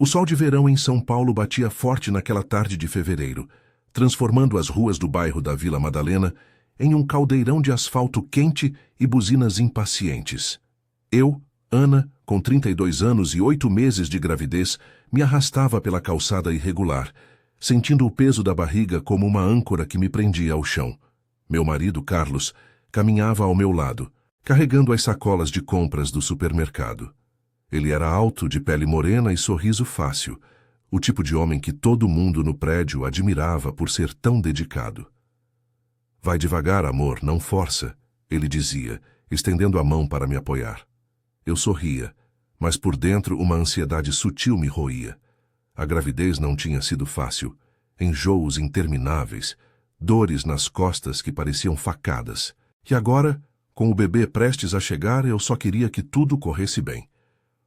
O sol de verão em São Paulo batia forte naquela tarde de fevereiro, transformando as ruas do bairro da Vila Madalena em um caldeirão de asfalto quente e buzinas impacientes. Eu, Ana, com 32 anos e 8 meses de gravidez, me arrastava pela calçada irregular, sentindo o peso da barriga como uma âncora que me prendia ao chão. Meu marido, Carlos, caminhava ao meu lado, carregando as sacolas de compras do supermercado. Ele era alto, de pele morena e sorriso fácil, o tipo de homem que todo mundo no prédio admirava por ser tão dedicado. "Vai devagar, amor, não força", ele dizia, estendendo a mão para me apoiar. Eu sorria, mas por dentro uma ansiedade sutil me roía. A gravidez não tinha sido fácil. Enjoos intermináveis, dores nas costas que pareciam facadas. E agora, com o bebê prestes a chegar, eu só queria que tudo corresse bem.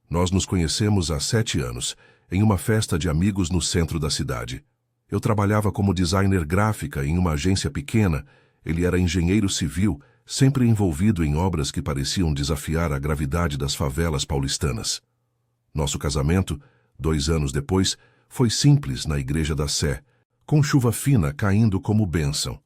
Nós nos conhecemos há 7 anos, em uma festa de amigos no centro da cidade. Eu trabalhava como designer gráfica em uma agência pequena. Ele era engenheiro civil, sempre envolvido em obras que pareciam desafiar a gravidade das favelas paulistanas. Nosso casamento, 2 anos depois, foi simples na Igreja da Sé, com chuva fina caindo como bênção.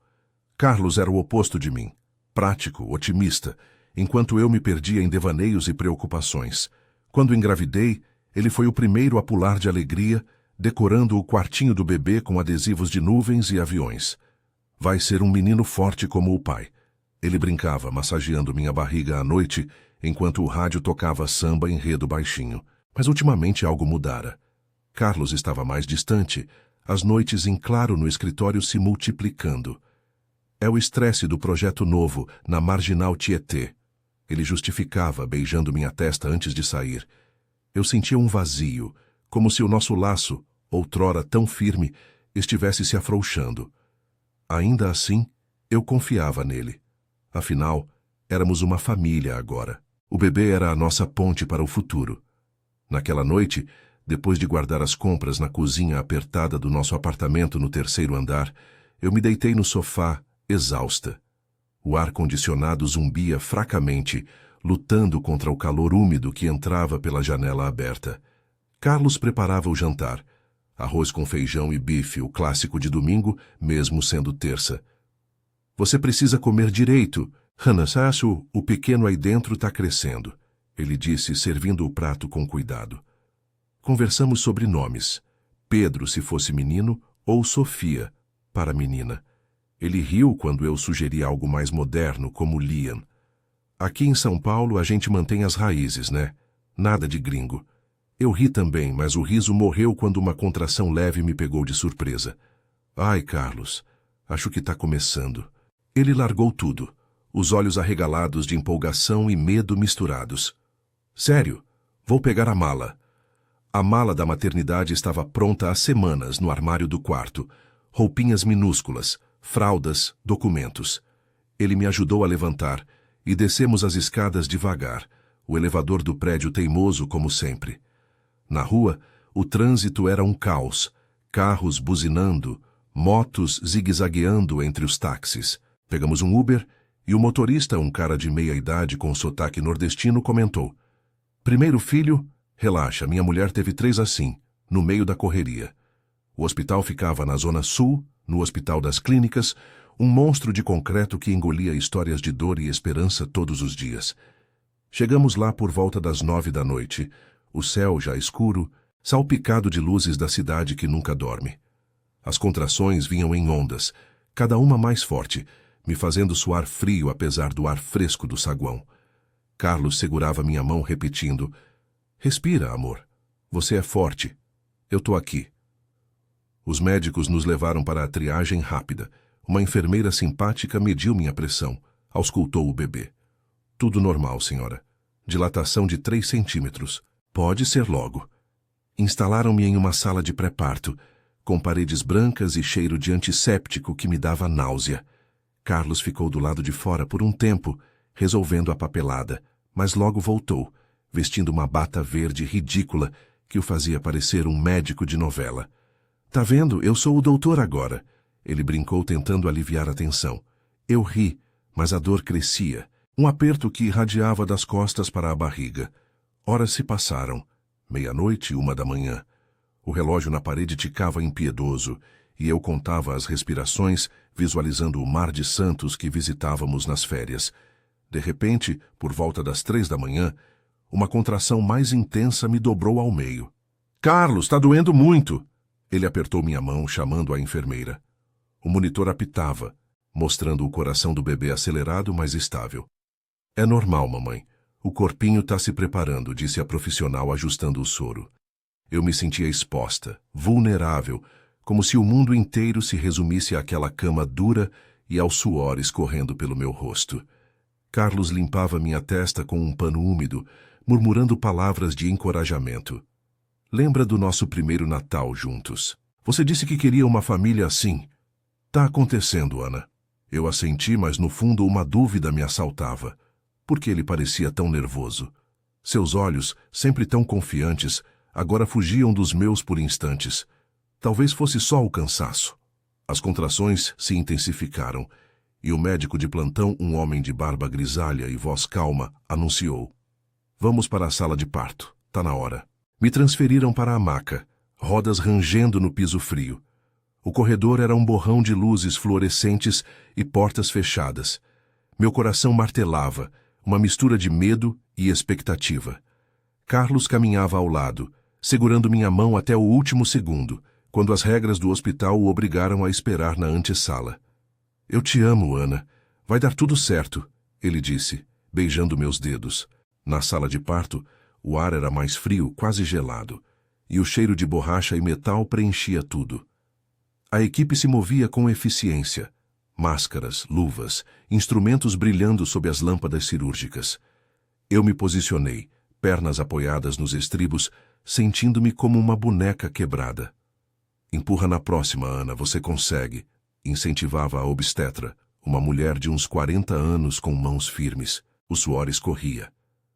Carlos era o oposto de mim, prático, otimista, enquanto eu me perdia em devaneios e preocupações. Quando engravidei, ele foi o primeiro a pular de alegria, decorando o quartinho do bebê com adesivos de nuvens e aviões. "Vai ser um menino forte como o pai", ele brincava, massageando minha barriga à noite, enquanto o rádio tocava samba enredo baixinho. Mas ultimamente algo mudara. Carlos estava mais distante, as noites em claro no escritório se multiplicando. "É o estresse do projeto novo, na Marginal Tietê", ele justificava, beijando minha testa antes de sair. Eu sentia um vazio, como se o nosso laço, outrora tão firme, estivesse se afrouxando. Ainda assim, eu confiava nele. Afinal, éramos uma família agora. O bebê era a nossa ponte para o futuro. Naquela noite, depois de guardar as compras na cozinha apertada do nosso apartamento no 3º andar, eu me deitei no sofá, exausta. O ar-condicionado zumbia fracamente, lutando contra o calor úmido que entrava pela janela aberta. Carlos preparava o jantar. Arroz com feijão e bife, o clássico de domingo, mesmo sendo terça. "Você precisa comer direito. Hanasasu, o pequeno aí dentro está crescendo", ele disse, servindo o prato com cuidado. Conversamos sobre nomes. Pedro, se fosse menino, ou Sofia, para menina. Ele riu quando eu sugeri algo mais moderno, como Liam. "Aqui em São Paulo a gente mantém as raízes, né? Nada de gringo." Eu ri também, mas o riso morreu quando uma contração leve me pegou de surpresa. "Ai, Carlos, acho que está começando." Ele largou tudo, os olhos arregalados de empolgação e medo misturados. "Sério, vou pegar a mala." A mala da maternidade estava pronta há semanas no armário do quarto. Roupinhas minúsculas, fraldas, documentos. Ele me ajudou a levantar e descemos as escadas devagar, o elevador do prédio teimoso como sempre. Na rua, o trânsito era um caos, carros buzinando, motos zigue-zagueando entre os táxis. Pegamos um Uber e o motorista, um cara de meia-idade com sotaque nordestino, comentou: "Primeiro filho? Relaxa, minha mulher teve 3 assim, no meio da correria." O hospital ficava na Zona Sul, no Hospital das Clínicas, um monstro de concreto que engolia histórias de dor e esperança todos os dias. Chegamos lá por volta das 9 da noite, o céu já escuro, salpicado de luzes da cidade que nunca dorme. As contrações vinham em ondas, cada uma mais forte, me fazendo suar frio apesar do ar fresco do saguão. Carlos segurava minha mão repetindo: "Respira, amor. Você é forte. Eu tô aqui." Os médicos nos levaram para a triagem rápida. Uma enfermeira simpática mediu minha pressão, auscultou o bebê. "Tudo normal, senhora. Dilatação de 3 centímetros. Pode ser logo." Instalaram-me em uma sala de pré-parto, com paredes brancas e cheiro de antisséptico que me dava náusea. Carlos ficou do lado de fora por um tempo, resolvendo a papelada, mas logo voltou, vestindo uma bata verde ridícula que o fazia parecer um médico de novela. "Tá vendo? Eu sou o doutor agora." Ele brincou tentando aliviar a tensão. Eu ri, mas a dor crescia, um aperto que irradiava das costas para a barriga. Horas se passaram. 00:30, 1 da manhã. O relógio na parede ticava impiedoso, e eu contava as respirações, visualizando o mar de santos que visitávamos nas férias. De repente, por volta das 3 da manhã, uma contração mais intensa me dobrou ao meio. "Carlos, está doendo muito!" Ele apertou minha mão, chamando a enfermeira. O monitor apitava, mostrando o coração do bebê acelerado, mas estável. "É normal, mamãe. O corpinho está se preparando", disse a profissional, ajustando o soro. Eu me sentia exposta, vulnerável, como se o mundo inteiro se resumisse àquela cama dura e ao suor escorrendo pelo meu rosto. Carlos limpava minha testa com um pano úmido, murmurando palavras de encorajamento. "Lembra do nosso primeiro Natal juntos? Você disse que queria uma família assim." "Tá acontecendo, Ana." Eu assenti, mas no fundo uma dúvida me assaltava. Por que ele parecia tão nervoso? Seus olhos, sempre tão confiantes, agora fugiam dos meus por instantes. Talvez fosse só o cansaço. As contrações se intensificaram, e o médico de plantão, um homem de barba grisalha e voz calma, anunciou: "Vamos para a sala de parto. Tá na hora." Me transferiram para a maca, rodas rangendo no piso frio. O corredor era um borrão de luzes fluorescentes e portas fechadas. Meu coração martelava, uma mistura de medo e expectativa. Carlos caminhava ao lado, segurando minha mão até o último segundo, quando as regras do hospital o obrigaram a esperar na antessala. "Eu te amo, Ana. Vai dar tudo certo", ele disse, beijando meus dedos. Na sala de parto, o ar era mais frio, quase gelado, e o cheiro de borracha e metal preenchia tudo. A equipe se movia com eficiência. Máscaras, luvas, instrumentos brilhando sob as lâmpadas cirúrgicas. Eu me posicionei, pernas apoiadas nos estribos, sentindo-me como uma boneca quebrada. "Empurra na próxima, Ana, você consegue", incentivava a obstetra, uma mulher de uns 40 anos com mãos firmes. O suor escorria.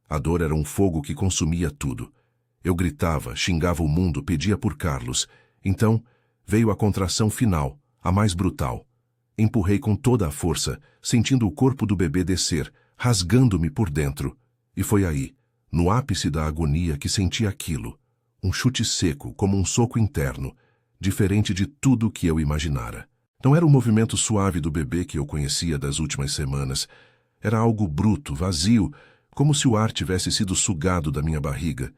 A dor era um fogo que consumia tudo. Eu gritava, xingava o mundo, pedia por Carlos. Então, veio a contração final, a mais brutal. Empurrei com toda a força, sentindo o corpo do bebê descer, rasgando-me por dentro. E foi aí, no ápice da agonia, que senti aquilo. Um chute seco, como um soco interno, diferente de tudo que eu imaginara. Não era o movimento suave do bebê que eu conhecia das últimas semanas. Era algo bruto, vazio, como se o ar tivesse sido sugado da minha barriga.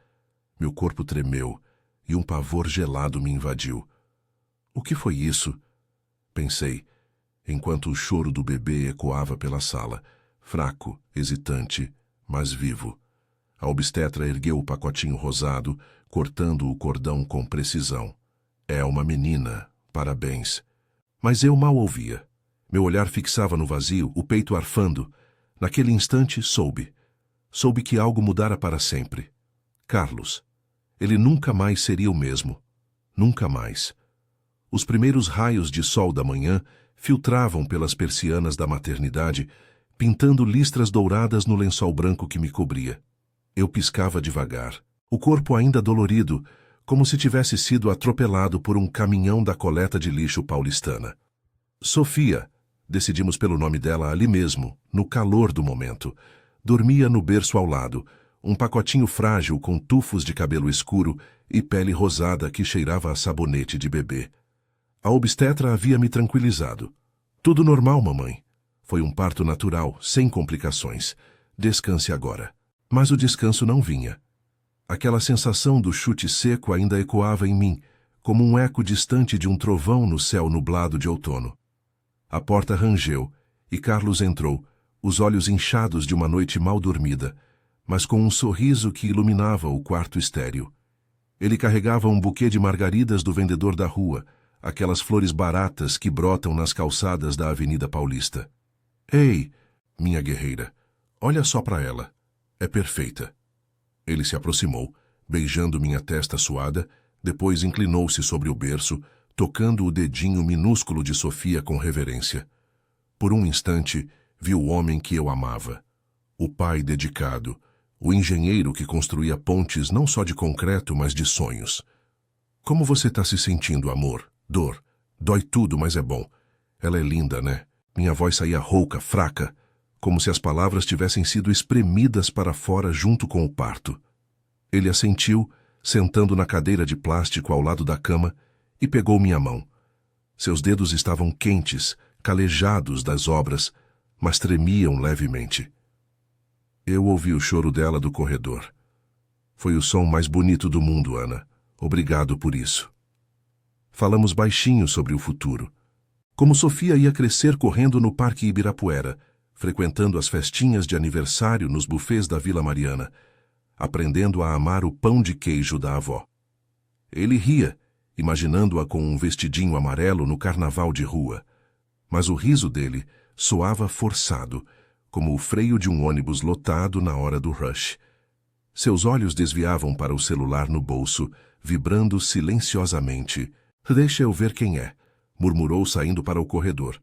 Meu corpo tremeu, e um pavor gelado me invadiu. "O que foi isso?" pensei, enquanto o choro do bebê ecoava pela sala, fraco, hesitante, mas vivo. A obstetra ergueu o pacotinho rosado, cortando o cordão com precisão. "É uma menina, parabéns." Mas eu mal ouvia. Meu olhar fixava no vazio, o peito arfando. Naquele instante, soube. Soube que algo mudara para sempre. Carlos. Ele nunca mais seria o mesmo. Nunca mais. Os primeiros raios de sol da manhã filtravam pelas persianas da maternidade, pintando listras douradas no lençol branco que me cobria. Eu piscava devagar, o corpo ainda dolorido, como se tivesse sido atropelado por um caminhão da coleta de lixo paulistana. Sofia, decidimos pelo nome dela ali mesmo, no calor do momento, dormia no berço ao lado, um pacotinho frágil com tufos de cabelo escuro e pele rosada que cheirava a sabonete de bebê. A obstetra havia me tranquilizado. "Tudo normal, mamãe. Foi um parto natural, sem complicações. Descanse agora." Mas o descanso não vinha. Aquela sensação do chute seco ainda ecoava em mim, como um eco distante de um trovão no céu nublado de outono. A porta rangeu, e Carlos entrou, os olhos inchados de uma noite mal dormida, mas com um sorriso que iluminava o quarto estéril. Ele carregava um buquê de margaridas do vendedor da rua, aquelas flores baratas que brotam nas calçadas da Avenida Paulista. "Ei, minha guerreira, olha só para ela. É perfeita." Ele se aproximou, beijando minha testa suada, depois inclinou-se sobre o berço, tocando o dedinho minúsculo de Sofia com reverência. Por um instante, vi o homem que eu amava. O pai dedicado, o engenheiro que construía pontes não só de concreto, mas de sonhos. "Como você está se sentindo, amor?" "Dor. Dói tudo, mas é bom. Ela é linda, né?" Minha voz saía rouca, fraca, como se as palavras tivessem sido espremidas para fora junto com o parto. Ele assentiu, sentando na cadeira de plástico ao lado da cama, e pegou minha mão. Seus dedos estavam quentes, calejados das obras, mas tremiam levemente. Eu ouvi o choro dela do corredor. Foi o som mais bonito do mundo, Ana. Obrigado por isso. Falamos baixinho sobre o futuro. Como Sofia ia crescer correndo no Parque Ibirapuera, frequentando as festinhas de aniversário nos buffets da Vila Mariana, aprendendo a amar o pão de queijo da avó. Ele ria, imaginando-a com um vestidinho amarelo no carnaval de rua. Mas o riso dele soava forçado, como o freio de um ônibus lotado na hora do rush. Seus olhos desviavam para o celular no bolso, vibrando silenciosamente. Deixa eu ver quem é, murmurou saindo para o corredor.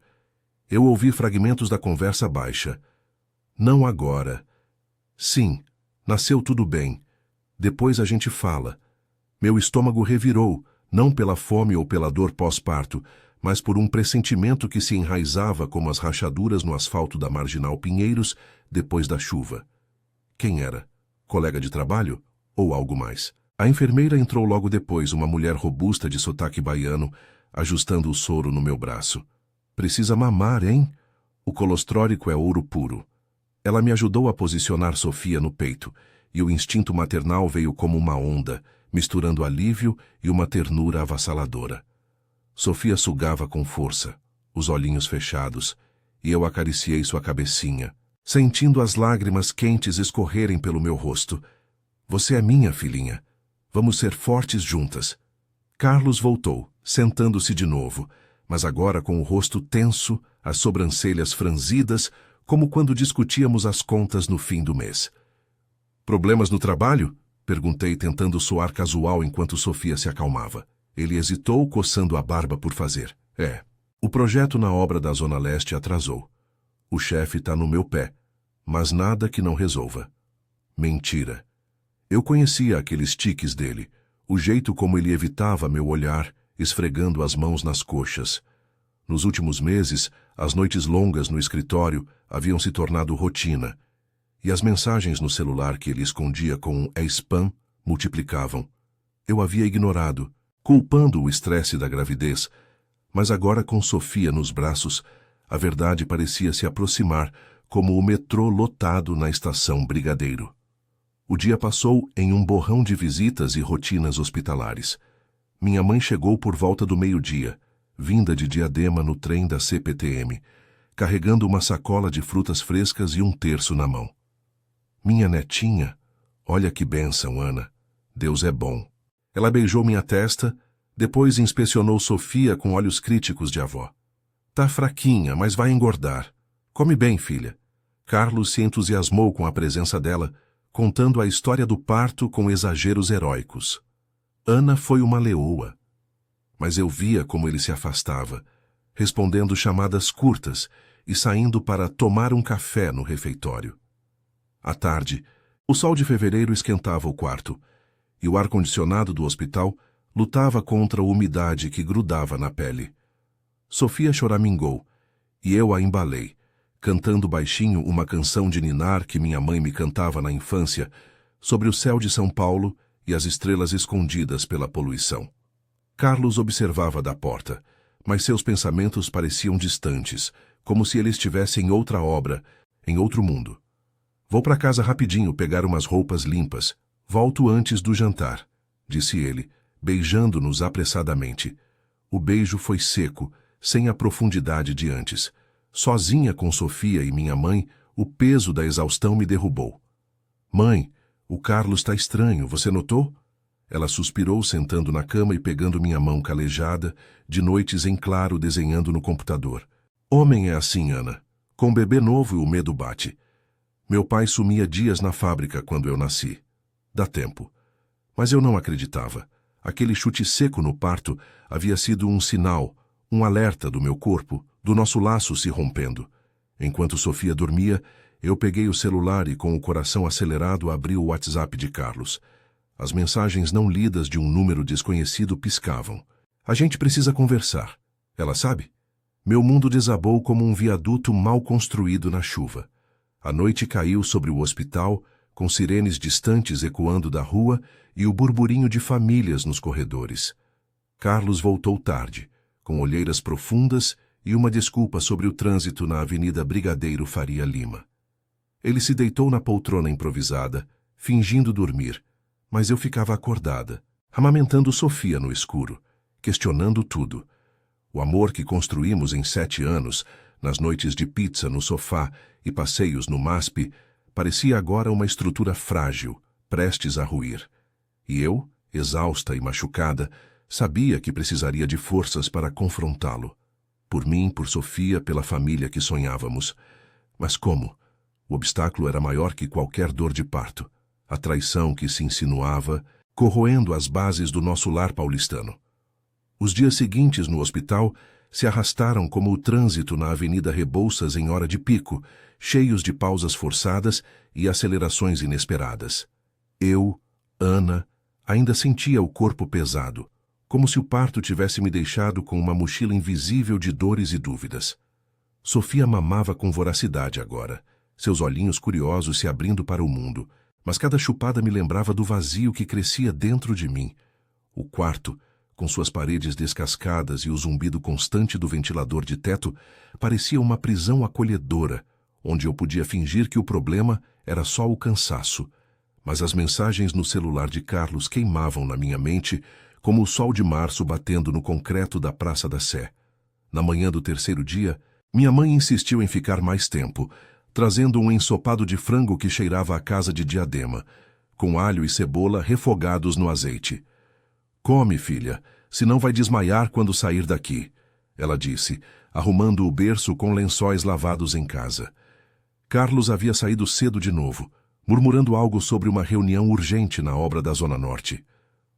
Eu ouvi fragmentos da conversa baixa. Não agora. Sim, nasceu tudo bem. Depois a gente fala. Meu estômago revirou, não pela fome ou pela dor pós-parto, mas por um pressentimento que se enraizava como as rachaduras no asfalto da Marginal Pinheiros depois da chuva. Quem era? Colega de trabalho? Ou algo mais? A enfermeira entrou logo depois, uma mulher robusta de sotaque baiano, ajustando o soro no meu braço. Precisa mamar, hein? O colostrórico é ouro puro. Ela me ajudou a posicionar Sofia no peito, e o instinto maternal veio como uma onda, misturando alívio e uma ternura avassaladora. Sofia sugava com força, os olhinhos fechados, e eu acariciei sua cabecinha, sentindo as lágrimas quentes escorrerem pelo meu rosto. Você é minha filhinha. Vamos ser fortes juntas. Carlos voltou, sentando-se de novo, mas agora com o rosto tenso, as sobrancelhas franzidas, como quando discutíamos as contas no fim do mês. Problemas no trabalho? Perguntei, tentando soar casual enquanto Sofia se acalmava. Ele hesitou, coçando a barba por fazer. O projeto na obra da Zona Leste atrasou. O chefe está no meu pé, mas nada que não resolva. Mentira. Eu conhecia aqueles tiques dele, o jeito como ele evitava meu olhar, esfregando as mãos nas coxas. Nos últimos meses, as noites longas no escritório haviam se tornado rotina, e as mensagens no celular que ele escondia com "é spam" multiplicavam. Eu havia ignorado, culpando o estresse da gravidez, mas agora com Sofia nos braços, a verdade parecia se aproximar, como o metrô lotado na estação Brigadeiro. O dia passou em um borrão de visitas e rotinas hospitalares. Minha mãe chegou por volta do meio-dia, vinda de Diadema no trem da CPTM, carregando uma sacola de frutas frescas e um terço na mão. Minha netinha, olha que bênção, Ana. Deus é bom. Ela beijou minha testa, depois inspecionou Sofia com olhos críticos de avó. Tá fraquinha, mas vai engordar. Come bem, filha. Carlos se entusiasmou com a presença dela, contando a história do parto com exageros heróicos. Ana foi uma leoa. Mas eu via como ele se afastava, respondendo chamadas curtas e saindo para tomar um café no refeitório. À tarde, o sol de fevereiro esquentava o quarto, e o ar-condicionado do hospital lutava contra a umidade que grudava na pele. Sofia choramingou, e eu a embalei, cantando baixinho uma canção de ninar que minha mãe me cantava na infância, sobre o céu de São Paulo e as estrelas escondidas pela poluição. Carlos observava da porta, mas seus pensamentos pareciam distantes, como se ele estivesse em outra obra, em outro mundo. Vou para casa rapidinho pegar umas roupas limpas. Volto antes do jantar, disse ele, beijando-nos apressadamente. O beijo foi seco, sem a profundidade de antes. Sozinha com Sofia e minha mãe, o peso da exaustão me derrubou. Mãe, o Carlos está estranho, você notou? Ela suspirou, sentando na cama e pegando minha mão calejada, de noites em claro desenhando no computador. Homem é assim, Ana. Com bebê novo o medo bate. Meu pai sumia dias na fábrica quando eu nasci. Dá tempo. Mas eu não acreditava. Aquele chute seco no parto havia sido um sinal, um alerta do meu corpo, do nosso laço se rompendo. Enquanto Sofia dormia, eu peguei o celular e, com o coração acelerado, abri o WhatsApp de Carlos. As mensagens não lidas de um número desconhecido piscavam. A gente precisa conversar. Ela sabe? Meu mundo desabou como um viaduto mal construído na chuva. A noite caiu sobre o hospital, com sirenes distantes ecoando da rua e o burburinho de famílias nos corredores. Carlos voltou tarde, com olheiras profundas e uma desculpa sobre o trânsito na Avenida Brigadeiro Faria Lima. Ele se deitou na poltrona improvisada, fingindo dormir, mas eu ficava acordada, amamentando Sofia no escuro, questionando tudo. O amor que construímos em 7 anos, nas noites de pizza no sofá e passeios no MASP, parecia agora uma estrutura frágil, prestes a ruir. E eu, exausta e machucada, sabia que precisaria de forças para confrontá-lo. Por mim, por Sofia, pela família que sonhávamos. Mas como? O obstáculo era maior que qualquer dor de parto. A traição que se insinuava, corroendo as bases do nosso lar paulistano. Os dias seguintes no hospital se arrastaram como o trânsito na Avenida Rebouças em hora de pico, cheios de pausas forçadas e acelerações inesperadas. Eu, Ana, ainda sentia o corpo pesado, como se o parto tivesse me deixado com uma mochila invisível de dores e dúvidas. Sofia mamava com voracidade agora, seus olhinhos curiosos se abrindo para o mundo, mas cada chupada me lembrava do vazio que crescia dentro de mim. O quarto, com suas paredes descascadas e o zumbido constante do ventilador de teto, parecia uma prisão acolhedora, onde eu podia fingir que o problema era só o cansaço. Mas as mensagens no celular de Carlos queimavam na minha mente como o sol de março batendo no concreto da Praça da Sé. Na manhã do 3º dia, minha mãe insistiu em ficar mais tempo, trazendo um ensopado de frango que cheirava a casa de Diadema, com alho e cebola refogados no azeite. "Come, filha, senão vai desmaiar quando sair daqui", ela disse, arrumando o berço com lençóis lavados em casa. Carlos havia saído cedo de novo, murmurando algo sobre uma reunião urgente na obra da Zona Norte.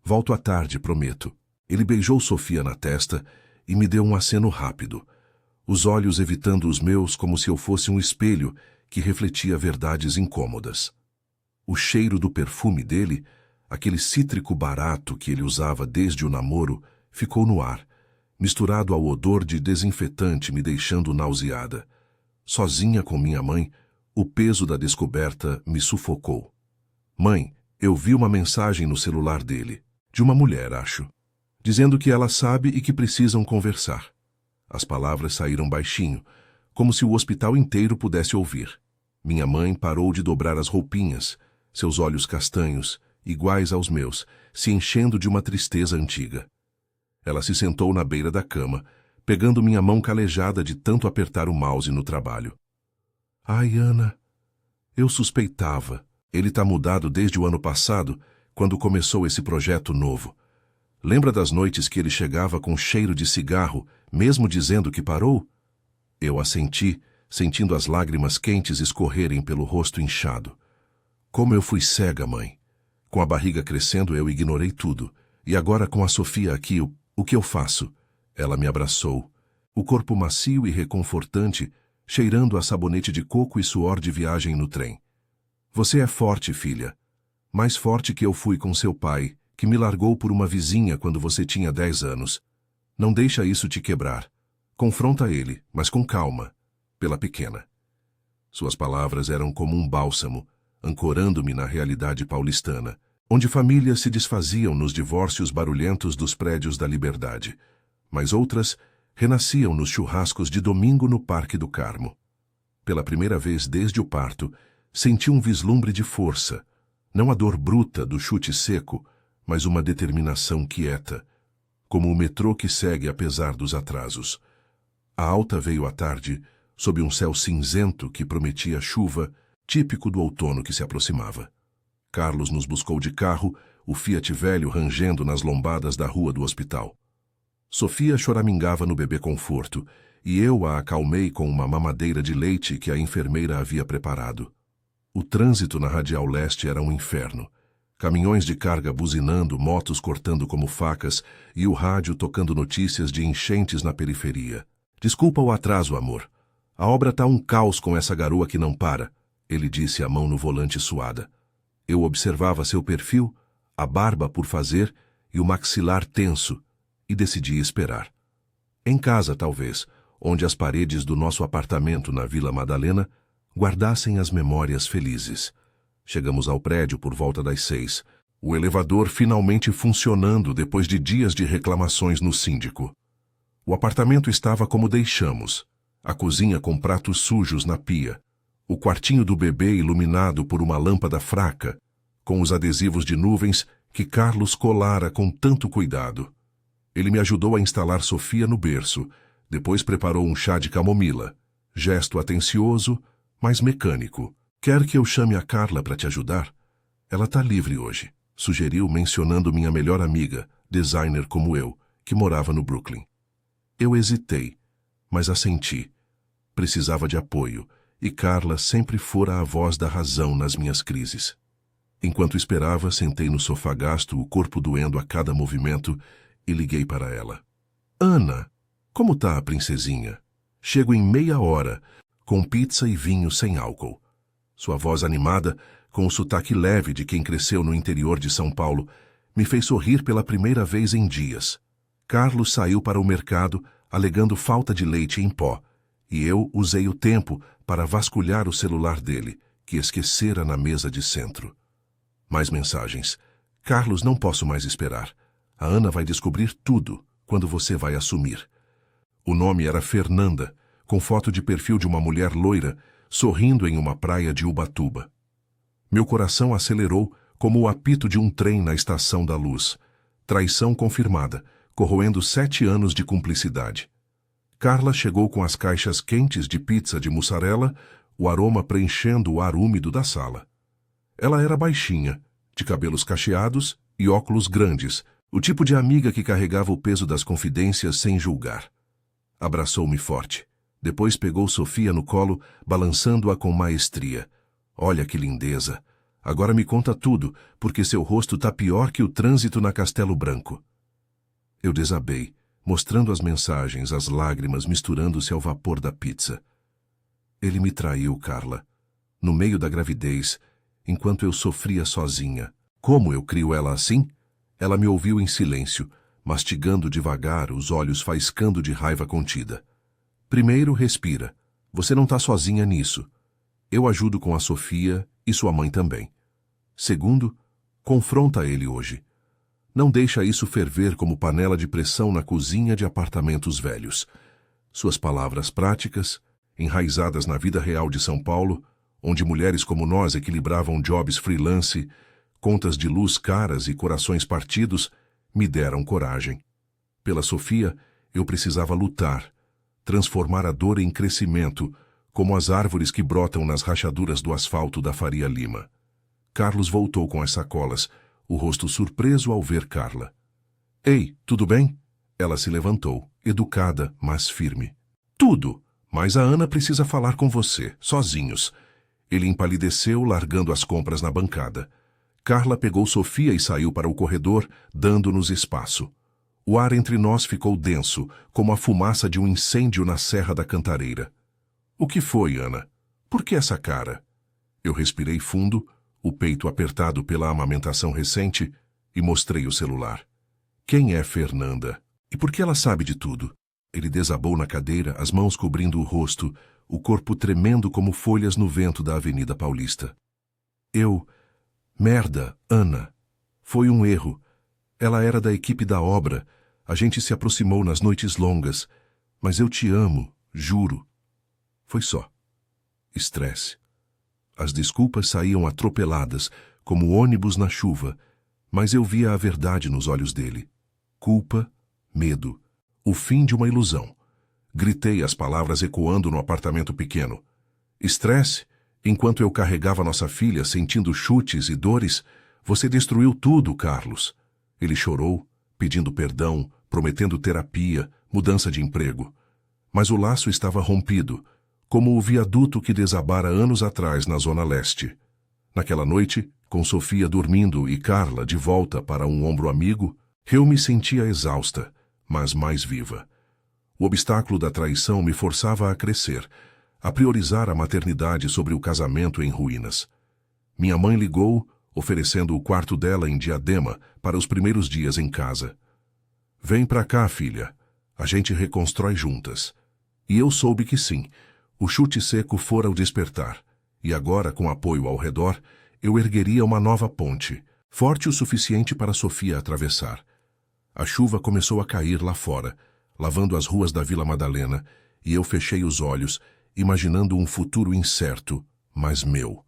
"Volto à tarde, prometo." Ele beijou Sofia na testa e me deu um aceno rápido, os olhos evitando os meus como se eu fosse um espelho que refletia verdades incômodas. O cheiro do perfume dele, aquele cítrico barato que ele usava desde o namoro, ficou no ar, misturado ao odor de desinfetante me deixando nauseada. Sozinha com minha mãe, o peso da descoberta me sufocou. "Mãe, eu vi uma mensagem no celular dele, de uma mulher, acho, dizendo que ela sabe e que precisam conversar." As palavras saíram baixinho, como se o hospital inteiro pudesse ouvir. Minha mãe parou de dobrar as roupinhas, seus olhos castanhos, iguais aos meus, se enchendo de uma tristeza antiga. Ela se sentou na beira da cama, pegando minha mão calejada de tanto apertar o mouse no trabalho. "Ai, Ana, eu suspeitava. Ele tá mudado desde o ano passado, quando começou esse projeto novo. Lembra das noites que ele chegava com cheiro de cigarro, mesmo dizendo que parou?" Eu assenti, sentindo as lágrimas quentes escorrerem pelo rosto inchado. Como eu fui cega, mãe. Com a barriga crescendo, eu ignorei tudo. E agora, com a Sofia aqui, o que eu faço? Ela me abraçou. O corpo macio e reconfortante, cheirando a sabonete de coco e suor de viagem no trem. "Você é forte, filha. Mais forte que eu fui com seu pai, que me largou por uma vizinha quando você tinha 10 anos. Não deixa isso te quebrar. Confronta ele, mas com calma, pela pequena." Suas palavras eram como um bálsamo, ancorando-me na realidade paulistana, onde famílias se desfaziam nos divórcios barulhentos dos prédios da Liberdade, mas outras renasciam nos churrascos de domingo no Parque do Carmo. Pela primeira vez desde o parto, senti um vislumbre de força, não a dor bruta do chute seco, mas uma determinação quieta, como o metrô que segue apesar dos atrasos. A alta veio à tarde, sob um céu cinzento que prometia chuva, típico do outono que se aproximava. Carlos nos buscou de carro, o Fiat velho rangendo nas lombadas da rua do hospital. Sofia choramingava no bebê conforto, e eu a acalmei com uma mamadeira de leite que a enfermeira havia preparado. O trânsito na Radial Leste era um inferno. Caminhões de carga buzinando, motos cortando como facas e o rádio tocando notícias de enchentes na periferia. "Desculpa o atraso, amor. A obra tá um caos com essa garoa que não para", ele disse, a mão no volante suada. Eu observava seu perfil, a barba por fazer e o maxilar tenso, e decidi esperar. Em casa, talvez, onde as paredes do nosso apartamento na Vila Madalena guardassem as memórias felizes. Chegamos ao prédio por volta das 6. O elevador finalmente funcionando depois de dias de reclamações no síndico. O apartamento estava como deixamos. A cozinha com pratos sujos na pia. O quartinho do bebê iluminado por uma lâmpada fraca, com os adesivos de nuvens que Carlos colara com tanto cuidado. Ele me ajudou a instalar Sofia no berço, depois preparou um chá de camomila. Gesto atencioso, mas mecânico. Quer que eu chame a Carla para te ajudar? Ela tá livre hoje, sugeriu mencionando minha melhor amiga, designer como eu, que morava no Brooklyn. Eu hesitei, mas assenti. Precisava de apoio, e Carla sempre fora a voz da razão nas minhas crises. Enquanto esperava, sentei no sofá gasto, o corpo doendo a cada movimento, e liguei para ela. Ana, como tá a princesinha? Chego em meia hora, com pizza e vinho sem álcool. Sua voz animada, com o sotaque leve de quem cresceu no interior de São Paulo, me fez sorrir pela primeira vez em dias. Carlos saiu para o mercado, alegando falta de leite em pó, e eu usei o tempo para vasculhar o celular dele, que esquecera na mesa de centro. Mais mensagens. Carlos, não posso mais esperar. A Ana vai descobrir tudo quando você vai assumir. O nome era Fernanda, com foto de perfil de uma mulher loira, sorrindo em uma praia de Ubatuba. Meu coração acelerou como o apito de um trem na estação da luz. Traição confirmada, corroendo 7 anos de cumplicidade. Carla chegou com as caixas quentes de pizza de mussarela, o aroma preenchendo o ar úmido da sala. Ela era baixinha, de cabelos cacheados e óculos grandes, o tipo de amiga que carregava o peso das confidências sem julgar. Abraçou-me forte. Depois pegou Sofia no colo, balançando-a com maestria. Olha que lindeza. Agora me conta tudo, porque seu rosto tá pior que o trânsito na Castelo Branco. Eu desabei, mostrando as mensagens, as lágrimas misturando-se ao vapor da pizza. Ele me traiu, Carla. No meio da gravidez, enquanto eu sofria sozinha. Como eu crio ela assim? Ela me ouviu em silêncio, mastigando devagar, os olhos faiscando de raiva contida. Primeiro, respira. Você não tá sozinha nisso. Eu ajudo com a Sofia e sua mãe também. Segundo, confronta ele hoje. Não deixa isso ferver como panela de pressão na cozinha de apartamentos velhos. Suas palavras práticas, enraizadas na vida real de São Paulo, onde mulheres como nós equilibravam jobs freelance, contas de luz caras e corações partidos, me deram coragem. Pela Sofia, eu precisava lutar, transformar a dor em crescimento, como as árvores que brotam nas rachaduras do asfalto da Faria Lima. Carlos voltou com as sacolas, o rosto surpreso ao ver Carla. Ei, tudo bem? Ela se levantou, educada, mas firme. Tudo, mas a Ana precisa falar com você, sozinhos. Ele empalideceu, largando as compras na bancada. Carla pegou Sofia e saiu para o corredor, dando-nos espaço. O ar entre nós ficou denso, como a fumaça de um incêndio na Serra da Cantareira. O que foi, Ana? Por que essa cara? Eu respirei fundo, o peito apertado pela amamentação recente, e mostrei o celular. Quem é Fernanda? E por que ela sabe de tudo? Ele desabou na cadeira, as mãos cobrindo o rosto, o corpo tremendo como folhas no vento da Avenida Paulista. Merda, Ana. Foi um erro. Ela era da equipe da obra. A gente se aproximou nas noites longas. Mas eu te amo, juro. Foi só. Estresse. As desculpas saíam atropeladas, como ônibus na chuva, mas eu via a verdade nos olhos dele. Culpa, medo, o fim de uma ilusão. Gritei as palavras ecoando no apartamento pequeno. Estresse, enquanto eu carregava nossa filha, sentindo chutes e dores, você destruiu tudo, Carlos. Ele chorou, pedindo perdão, prometendo terapia, mudança de emprego. Mas o laço estava rompido, como o viaduto que desabara anos atrás na Zona Leste. Naquela noite, com Sofia dormindo e Carla de volta para um ombro amigo, eu me sentia exausta, mas mais viva. O obstáculo da traição me forçava a crescer, a priorizar a maternidade sobre o casamento em ruínas. Minha mãe ligou, oferecendo o quarto dela em Diadema para os primeiros dias em casa. Vem pra cá, filha. A gente reconstrói juntas. E eu soube que sim. O chute seco fora o despertar, e agora, com apoio ao redor, eu ergueria uma nova ponte, forte o suficiente para Sofia atravessar. A chuva começou a cair lá fora, lavando as ruas da Vila Madalena, e eu fechei os olhos, imaginando um futuro incerto, mas meu.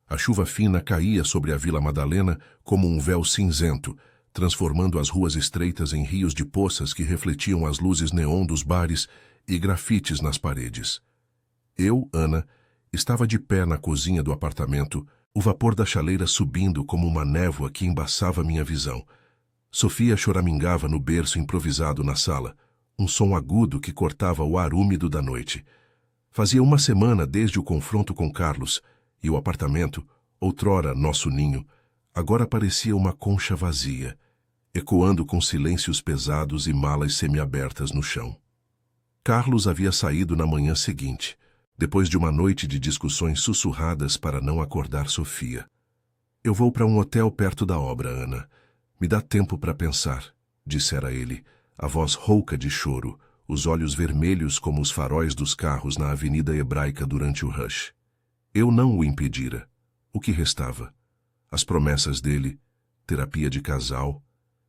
A chuva fina caía sobre a Vila Madalena como um véu cinzento, transformando as ruas estreitas em rios de poças que refletiam as luzes neon dos bares e grafites nas paredes. Eu, Ana, estava de pé na cozinha do apartamento, o vapor da chaleira subindo como uma névoa que embaçava minha visão. Sofia choramingava no berço improvisado na sala, um som agudo que cortava o ar úmido da noite. Fazia uma semana desde o confronto com Carlos, e o apartamento, outrora nosso ninho, agora parecia uma concha vazia, ecoando com silêncios pesados e malas semiabertas no chão. Carlos havia saído na manhã seguinte, depois de uma noite de discussões sussurradas para não acordar Sofia. Eu vou para um hotel perto da obra, Ana. Me dá tempo para pensar, dissera ele, a voz rouca de choro, os olhos vermelhos como os faróis dos carros na Avenida Hebraica durante o rush. Eu não o impedira. O que restava? As promessas dele, terapia de casal,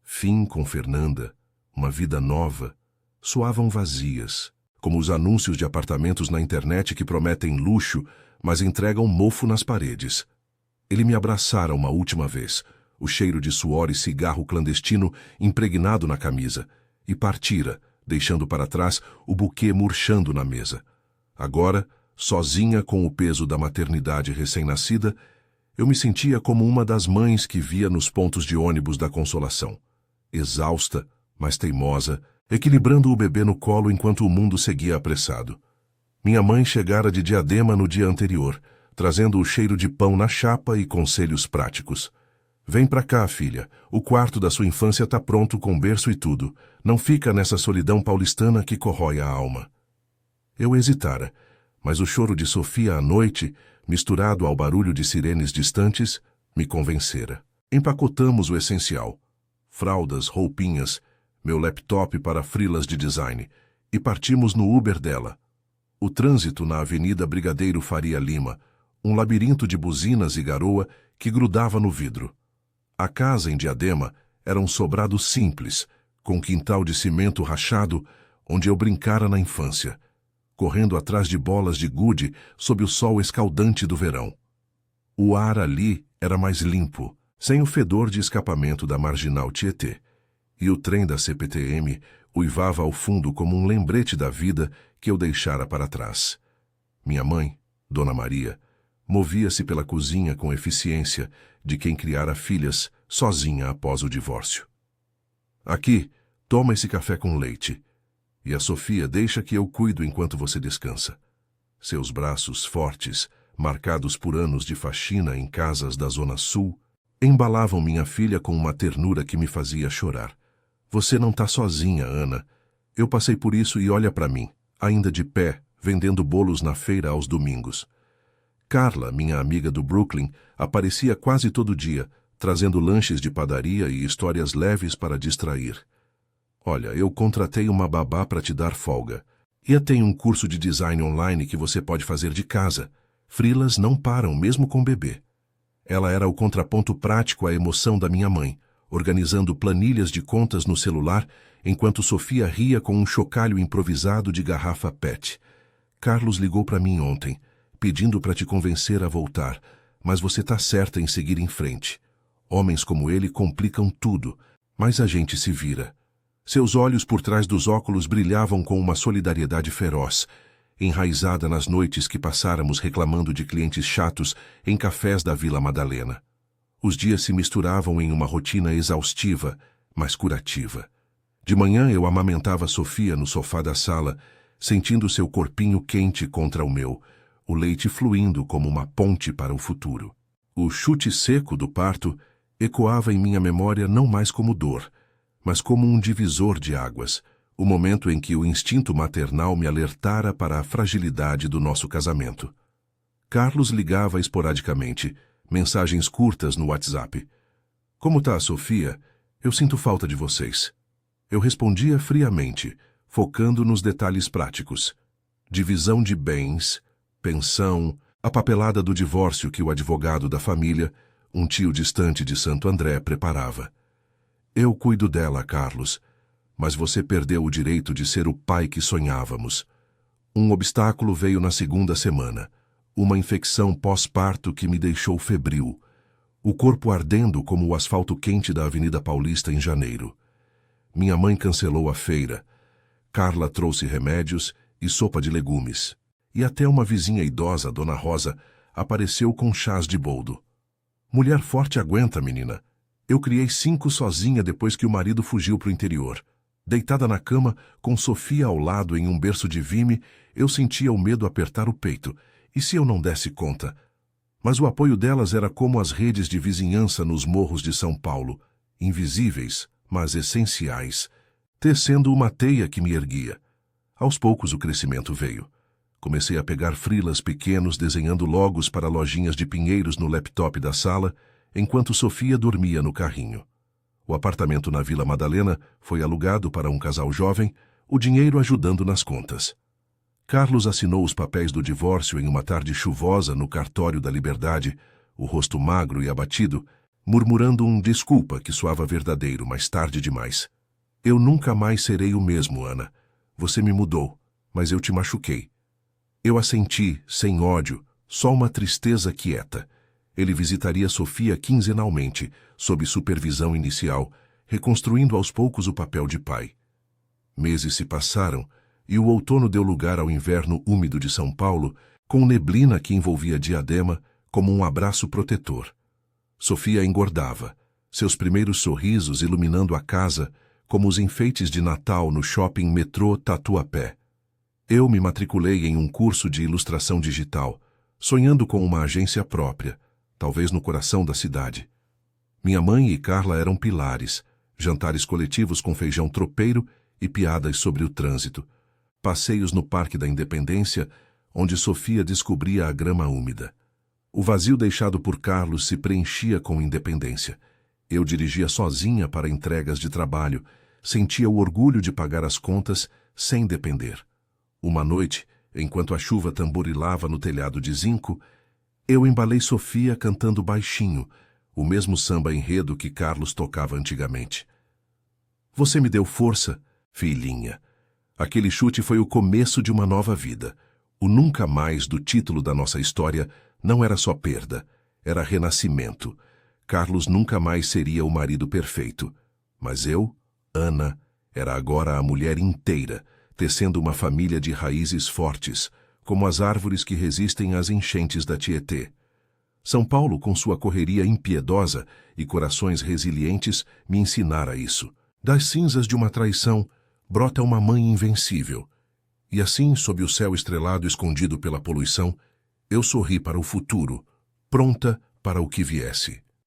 fim com Fernanda, uma vida nova, soavam vazias, como os anúncios de apartamentos na internet que prometem luxo, mas entregam mofo nas paredes. Ele me abraçara uma última vez, o cheiro de suor e cigarro clandestino impregnado na camisa, e partira, deixando para trás o buquê murchando na mesa. Agora, sozinha com o peso da maternidade recém-nascida, eu me sentia como uma das mães que via nos pontos de ônibus da Consolação. Exausta, mas teimosa, equilibrando o bebê no colo enquanto o mundo seguia apressado. Minha mãe chegara de Diadema no dia anterior, trazendo o cheiro de pão na chapa e conselhos práticos. Vem pra cá, filha. O quarto da sua infância tá pronto com berço e tudo. Não fica nessa solidão paulistana que corrói a alma. Eu hesitara, mas o choro de Sofia à noite, misturado ao barulho de sirenes distantes, me convencera. Empacotamos o essencial. Fraldas, roupinhas, meu laptop para freelas de design, e partimos no Uber dela. O trânsito na Avenida Brigadeiro Faria Lima, um labirinto de buzinas e garoa que grudava no vidro. A casa em Diadema era um sobrado simples, com quintal de cimento rachado, onde eu brincara na infância, correndo atrás de bolas de gude sob o sol escaldante do verão. O ar ali era mais limpo, sem o fedor de escapamento da Marginal Tietê, e o trem da CPTM uivava ao fundo como um lembrete da vida que eu deixara para trás. Minha mãe, Dona Maria, movia-se pela cozinha com eficiência de quem criara filhas sozinha após o divórcio. Aqui, toma esse café com leite. E a Sofia deixa que eu cuido enquanto você descansa. Seus braços fortes, marcados por anos de faxina em casas da Zona Sul, embalavam minha filha com uma ternura que me fazia chorar. Você não tá sozinha, Ana. Eu passei por isso e olha para mim, ainda de pé, vendendo bolos na feira aos domingos. Carla, minha amiga do Brooklyn, aparecia quase todo dia, trazendo lanches de padaria e histórias leves para distrair. Olha, eu contratei uma babá para te dar folga. E tem um curso de design online que você pode fazer de casa. Freelas não param, mesmo com bebê. Ela era o contraponto prático à emoção da minha mãe, organizando planilhas de contas no celular, enquanto Sofia ria com um chocalho improvisado de garrafa PET. Carlos ligou para mim ontem, pedindo para te convencer a voltar, mas você tá certa em seguir em frente. Homens como ele complicam tudo, mas a gente se vira. Seus olhos por trás dos óculos brilhavam com uma solidariedade feroz, enraizada nas noites que passáramos reclamando de clientes chatos em cafés da Vila Madalena. Os dias se misturavam em uma rotina exaustiva, mas curativa. De manhã eu amamentava Sofia no sofá da sala, sentindo seu corpinho quente contra o meu, o leite fluindo como uma ponte para o futuro. O chute seco do parto ecoava em minha memória não mais como dor, mas como um divisor de águas, o momento em que o instinto maternal me alertara para a fragilidade do nosso casamento. Carlos ligava esporadicamente, mensagens curtas no WhatsApp. Como tá a Sofia? Eu sinto falta de vocês. Eu respondia friamente, focando nos detalhes práticos. Divisão de bens, pensão, a papelada do divórcio que o advogado da família, Um tio distante de Santo André preparava. Eu cuido dela, Carlos, mas você perdeu o direito de ser o pai que sonhávamos. Um obstáculo veio na segunda semana. Uma infecção pós-parto que me deixou febril. O corpo ardendo como o asfalto quente da Avenida Paulista em janeiro. Minha mãe cancelou a feira. Carla trouxe remédios e sopa de legumes. E até uma vizinha idosa, Dona Rosa, apareceu com chás de boldo. Mulher forte aguenta, menina. Eu criei 5 sozinha depois que o marido fugiu para o interior. Deitada na cama, com Sofia ao lado em um berço de vime, eu sentia o medo apertar o peito. E se eu não desse conta? Mas o apoio delas era como as redes de vizinhança nos morros de São Paulo, invisíveis, mas essenciais, tecendo uma teia que me erguia. Aos poucos o crescimento veio. Comecei a pegar freelas pequenos desenhando logos para lojinhas de pinheiros no laptop da sala, enquanto Sofia dormia no carrinho. O apartamento na Vila Madalena foi alugado para um casal jovem, o dinheiro ajudando nas contas. Carlos assinou os papéis do divórcio em uma tarde chuvosa no cartório da Liberdade, o rosto magro e abatido, murmurando um desculpa que soava verdadeiro, mas tarde demais. Eu nunca mais serei o mesmo, Ana. Você me mudou, mas eu te machuquei. Eu assenti, sem ódio, só uma tristeza quieta. Ele visitaria Sofia quinzenalmente, sob supervisão inicial, reconstruindo aos poucos o papel de pai. Meses se passaram, e o outono deu lugar ao inverno úmido de São Paulo, com neblina que envolvia Diadema como um abraço protetor. Sofia engordava, seus primeiros sorrisos iluminando a casa como os enfeites de Natal no shopping metrô Tatuapé. Eu me matriculei em um curso de ilustração digital, sonhando com uma agência própria, talvez no coração da cidade. Minha mãe e Carla eram pilares, jantares coletivos com feijão tropeiro e piadas sobre o trânsito. Passeios no Parque da Independência, onde Sofia descobria a grama úmida. O vazio deixado por Carlos se preenchia com independência. Eu dirigia sozinha para entregas de trabalho, sentia o orgulho de pagar as contas sem depender. Uma noite, enquanto a chuva tamborilava no telhado de zinco, eu embalei Sofia cantando baixinho, o mesmo samba-enredo que Carlos tocava antigamente. Você me deu força, filhinha. Aquele chute foi o começo de uma nova vida. O nunca mais do título da nossa história não era só perda, era renascimento. Carlos nunca mais seria o marido perfeito. Mas eu, Ana, era agora a mulher inteira, tecendo uma família de raízes fortes, como as árvores que resistem às enchentes da Tietê. São Paulo, com sua correria impiedosa e corações resilientes, me ensinara isso. Das cinzas de uma traição, brota uma mãe invencível. E assim, sob o céu estrelado escondido pela poluição, eu sorri para o futuro, pronta para o que viesse.